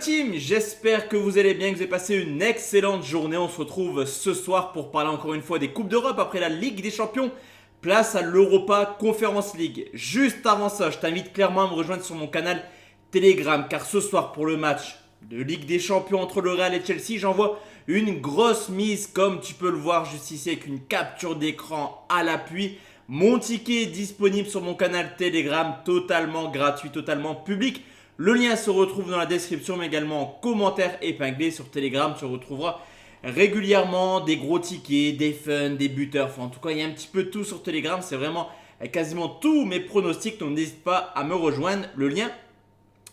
team, j'espère que vous allez bien, que vous avez passé une excellente journée. On se retrouve ce soir pour parler encore une fois des Coupes d'Europe après la Ligue des Champions. Place à l'Europa Conference League. Juste avant ça, je t'invite clairement à me rejoindre sur mon canal Telegram car ce soir pour le match de Ligue des Champions entre le Real et Chelsea, j'envoie une grosse mise comme tu peux le voir juste ici avec une capture d'écran à l'appui. Mon ticket est disponible sur mon canal Telegram, totalement gratuit, totalement public. Le lien se retrouve dans la description, mais également en commentaire épinglé sur Telegram. Tu retrouveras régulièrement des gros tickets, des fun, des buteurs. Enfin, en tout cas, il y a un petit peu de tout sur Telegram. C'est vraiment quasiment tous mes pronostics. Donc, n'hésite pas à me rejoindre. Le lien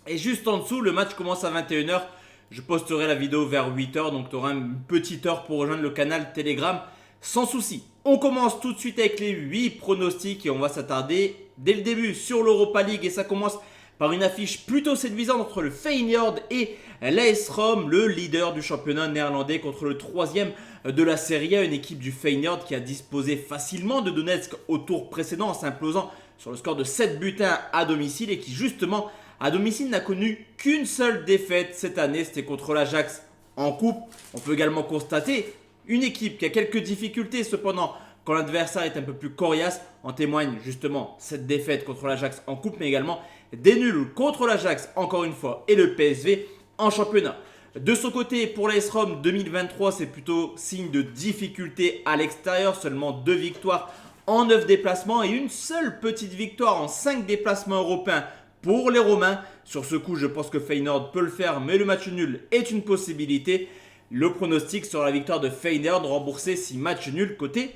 est juste en dessous. Le match commence à 21h. Je posterai la vidéo vers 8h. Donc, tu auras une petite heure pour rejoindre le canal Telegram sans souci. On commence tout de suite avec les 8 pronostics et on va s'attarder dès le début sur l'Europa League. Et ça commence par une affiche plutôt séduisante entre le Feyenoord et l'AS Rome, le leader du championnat néerlandais contre le troisième de la Serie A, une équipe du Feyenoord qui a disposé facilement de Donetsk au tour précédent en s'imposant sur le score de 7 buts à 1 à domicile et qui justement à domicile n'a connu qu'une seule défaite cette année, c'était contre l'Ajax en coupe. On peut également constater une équipe qui a quelques difficultés cependant quand l'adversaire est un peu plus coriace, en témoigne justement cette défaite contre l'Ajax en coupe mais également des nuls contre l'Ajax encore une fois et le PSV en championnat. De son côté, pour l'AS Rome 2023, c'est plutôt signe de difficulté à l'extérieur. Seulement 2 victoires en 9 déplacements et une seule petite victoire en 5 déplacements européens pour les Romains. Sur ce coup, je pense que Feyenoord peut le faire, mais le match nul est une possibilité. Le pronostic sur la victoire de Feyenoord remboursé si match nul côté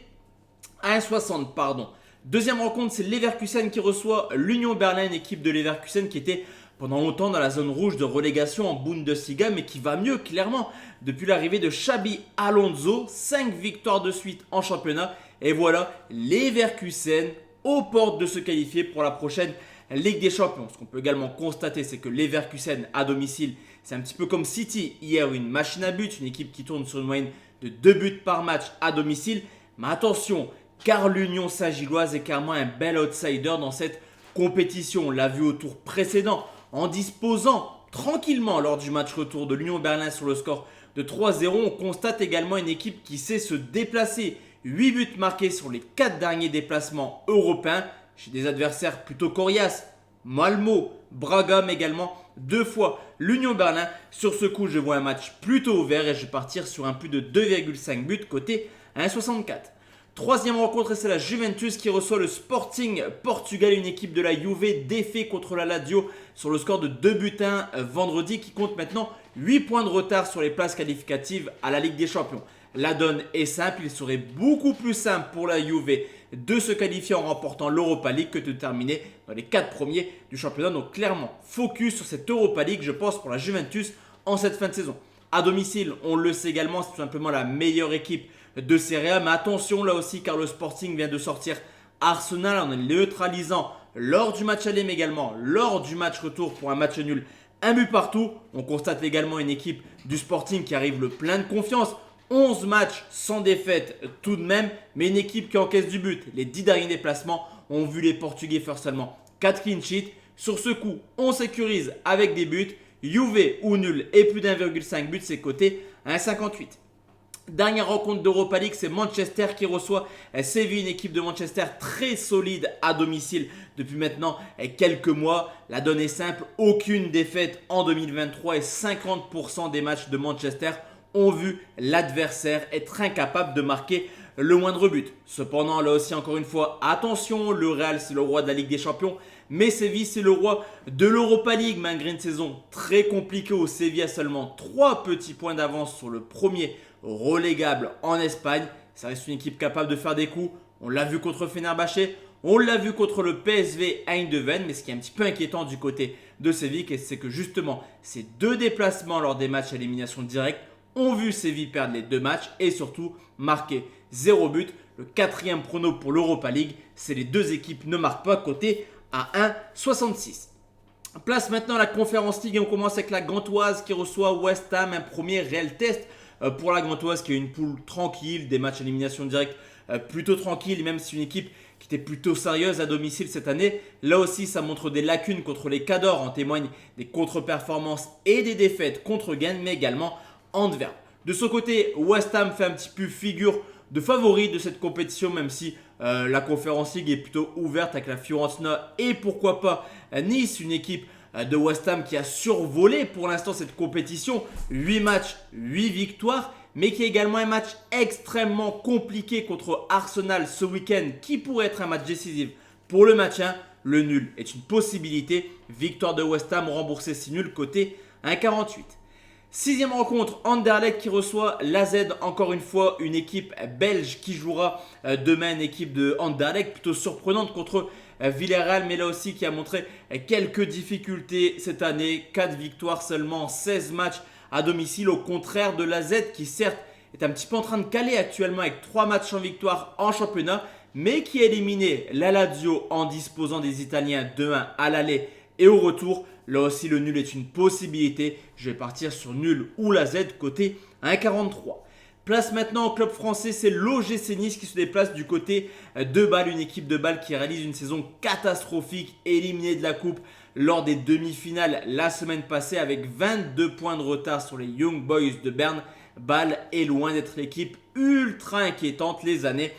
1,60 pardon. Deuxième rencontre, c'est Leverkusen qui reçoit l'Union Berlin, une équipe de Leverkusen qui était pendant longtemps dans la zone rouge de relégation en Bundesliga, mais qui va mieux clairement depuis l'arrivée de Xabi Alonso. 5 victoires de suite en championnat. Et voilà, Leverkusen aux portes de se qualifier pour la prochaine Ligue des Champions. Ce qu'on peut également constater, c'est que Leverkusen à domicile, c'est un petit peu comme City hier, une machine à but, une équipe qui tourne sur une moyenne de 2 buts par match à domicile. Mais attention, car l'Union Saint-Gilloise est clairement un bel outsider dans cette compétition. On l'a vu au tour précédent en disposant tranquillement lors du match retour de l'Union Berlin sur le score de 3-0. On constate également une équipe qui sait se déplacer. 8 buts marqués sur les 4 derniers déplacements européens chez des adversaires plutôt coriaces. Malmo, Braga, mais également 2 fois l'Union Berlin. Sur ce coup, je vois un match plutôt ouvert et je vais partir sur un plus de 2,5 buts côté 1,64. Troisième rencontre, et c'est la Juventus qui reçoit le Sporting Portugal, une équipe de la Juve défaite contre la Lazio sur le score de 2 buts à 1 vendredi, qui compte maintenant 8 points de retard sur les places qualificatives à la Ligue des Champions. La donne est simple, il serait beaucoup plus simple pour la Juve de se qualifier en remportant l'Europa League que de terminer dans les 4 premiers du championnat. Donc clairement, focus sur cette Europa League, je pense, pour la Juventus en cette fin de saison. À domicile, on le sait également, c'est tout simplement la meilleure équipe de Serie A. Mais attention là aussi, car le Sporting vient de sortir Arsenal en les neutralisant lors du match aller, mais également lors du match retour pour un match nul, un but partout. On constate également une équipe du Sporting qui arrive le plein de confiance. 11 matchs sans défaite tout de même, mais une équipe qui encaisse du but. Les 10 derniers déplacements ont vu les Portugais faire seulement 4 clean sheets. Sur ce coup, on sécurise avec des buts. Juve ou nul et plus d'1,5 but, c'est coté à 1,58. Dernière rencontre d'Europa League, c'est Manchester qui reçoit Séville, une équipe de Manchester très solide à domicile depuis maintenant quelques mois. La donne est simple, aucune défaite en 2023 et 50% des matchs de Manchester ont vu l'adversaire être incapable de marquer le moindre but. Cependant, là aussi encore une fois, attention, le Real c'est le roi de la Ligue des Champions, mais Séville c'est le roi de l'Europa League. Malgré une saison très compliquée où Séville a seulement 3 petits points d'avance sur le premier relégable en Espagne, ça reste une équipe capable de faire des coups. On l'a vu contre Fenerbahçe, on l'a vu contre le PSV Eindhoven, mais ce qui est un petit peu inquiétant du côté de Séville, c'est que justement ces 2 déplacements lors des matchs à élimination directe ont vu Séville perdre les 2 matchs et surtout marquer 0 but. Le 4e prono pour l'Europa League, c'est les 2 équipes ne marquent pas, coté à 1,66. Place maintenant à la Conference League et on commence avec la Gantoise qui reçoit West Ham, un premier réel test pour la Gantoise qui a une poule tranquille, des matchs à élimination directe plutôt tranquille, même si une équipe qui était plutôt sérieuse à domicile cette année. Là aussi, ça montre des lacunes contre les Cadors, en témoignent des contre-performances et des défaites contre Genk, mais également Antwerp. De son côté, West Ham fait un petit peu figure de favori de cette compétition, même si la Conference League est plutôt ouverte avec la Fiorentina et pourquoi pas Nice, une équipe de West Ham qui a survolé pour l'instant cette compétition. 8 matchs, 8 victoires, mais qui a également un match extrêmement compliqué contre Arsenal ce week-end qui pourrait être un match décisif pour le maintien. Le nul est une possibilité. Victoire de West Ham remboursée si nul, côté 1,48. Sixième rencontre, Anderlecht qui reçoit l'AZ, encore une fois une équipe belge qui jouera demain, une équipe de Anderlecht plutôt surprenante contre Villarreal, mais là aussi qui a montré quelques difficultés cette année. 4 victoires seulement en 16 matchs à domicile, au contraire de l'AZ qui certes est un petit peu en train de caler actuellement avec 3 matchs en victoire en championnat, mais qui a éliminé la Lazio en disposant des Italiens 2-1 à l'aller et au retour. Là aussi, le nul est une possibilité. Je vais partir sur nul ou la Z côté 1,43. Place maintenant au club français, c'est l'OGC Nice qui se déplace du côté de Bâle. Une équipe de Bâle qui réalise une saison catastrophique, éliminée de la coupe lors des demi-finales la semaine passée avec 22 points de retard sur les Young Boys de Berne. Bâle est loin d'être l'équipe ultra inquiétante les années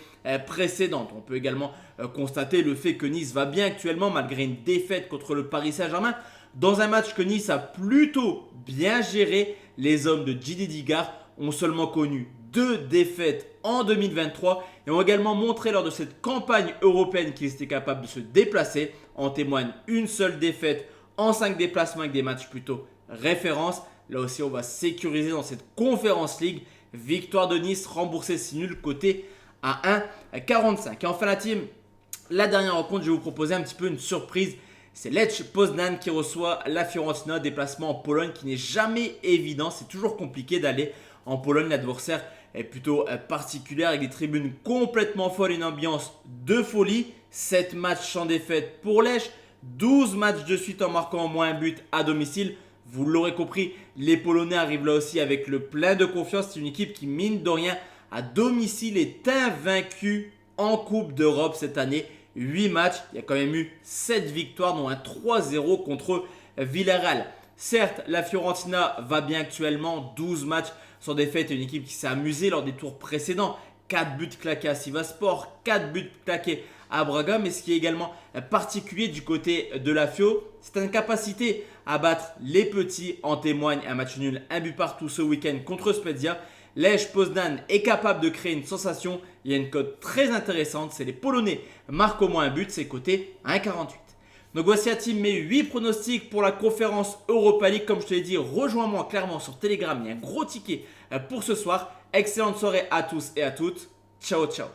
précédentes. On peut également constater le fait que Nice va bien actuellement malgré une défaite contre le Paris Saint-Germain. Dans un match que Nice a plutôt bien géré, les hommes de Djidi Digard ont seulement connu 2 défaites en 2023 et ont également montré lors de cette campagne européenne qu'ils étaient capables de se déplacer. En témoigne une seule défaite en 5 déplacements avec des matchs plutôt référence. Là aussi, on va sécuriser dans cette Conference League. Victoire de Nice remboursée si nul côté à 1,45. Et enfin la team, la dernière rencontre, je vais vous proposer un petit peu une surprise. C'est Lech Poznan qui reçoit la Fiorentina, déplacement en Pologne qui n'est jamais évident. C'est toujours compliqué d'aller en Pologne. L'adversaire est plutôt particulière avec des tribunes complètement folles, une ambiance de folie. 7 matchs sans défaite pour Lech, 12 matchs de suite en marquant au moins un but à domicile. Vous l'aurez compris, les Polonais arrivent là aussi avec le plein de confiance. C'est une équipe qui, mine de rien, à domicile est invaincue en Coupe d'Europe cette année. 8 matchs, il y a quand même eu 7 victoires, dont un 3-0 contre Villarreal. Certes, la Fiorentina va bien actuellement, 12 matchs sans défaite, une équipe qui s'est amusée lors des tours précédents. 4 buts claqués à Sivasspor, 4 buts claqués à Braga, mais ce qui est également particulier du côté de la Fio, c'est une capacité à battre les petits. En témoigne un match nul, un but partout ce week-end contre Spezia. Lech Poznan est capable de créer une sensation. Il y a une cote très intéressante, c'est les Polonais marquent au moins un but, c'est coté à 1,48. Donc voici à team mes 8 pronostics pour la conférence Europa League. Comme je te l'ai dit, rejoins-moi clairement sur Telegram, il y a un gros ticket pour ce soir. Excellente soirée à tous et à toutes. Ciao, ciao.